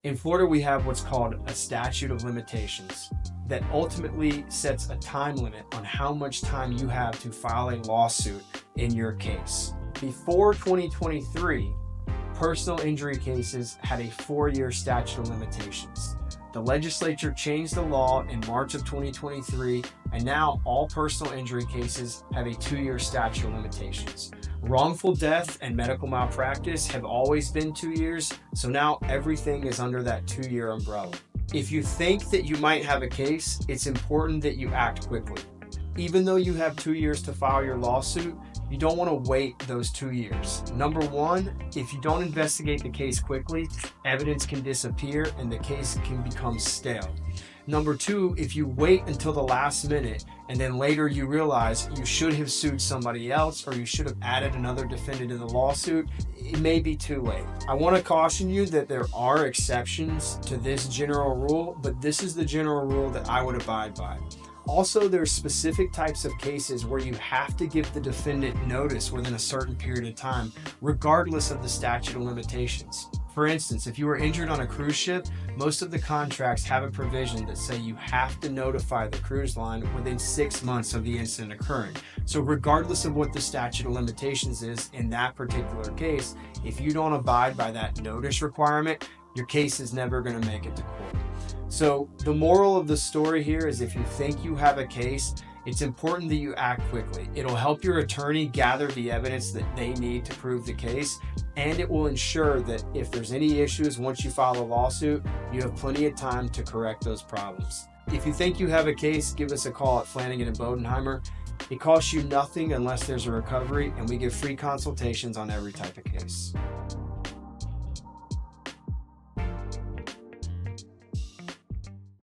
In Florida, we have what's called a statute of limitations that ultimately sets a time limit on how much time you have to file a lawsuit in your case. Before 2023, personal injury cases had a 4-year statute of limitations. The legislature changed the law in March of 2023, and now all personal injury cases have a 2-year statute of limitations. Wrongful death and medical malpractice have always been 2 years, so now everything is under that 2-year umbrella. If you think that you might have a case, it's important that you act quickly. Even though you have 2 years to file your lawsuit, you don't want to wait those 2 years. Number one, if you don't investigate the case quickly, evidence can disappear and the case can become stale. Number two, if you wait until the last minute and then later you realize you should have sued somebody else or you should have added another defendant to the lawsuit, it may be too late. I want to caution you that there are exceptions to this general rule, but this is the general rule that I would abide by. Also, there's specific types of cases where you have to give the defendant notice within a certain period of time, regardless of the statute of limitations. For instance, if you were injured on a cruise ship, most of the contracts have a provision that say you have to notify the cruise line within 6 months of the incident occurring. So regardless of what the statute of limitations is in that particular case, if you don't abide by that notice requirement, your case is never going to make it to court. So the moral of the story here is if you think you have a case, it's important that you act quickly. It'll help your attorney gather the evidence that they need to prove the case, and it will ensure that if there's any issues once you file a lawsuit, you have plenty of time to correct those problems. If you think you have a case, give us a call at Flanagan Bodenheimer. It costs you nothing unless there's a recovery, and we give free consultations on every type of case.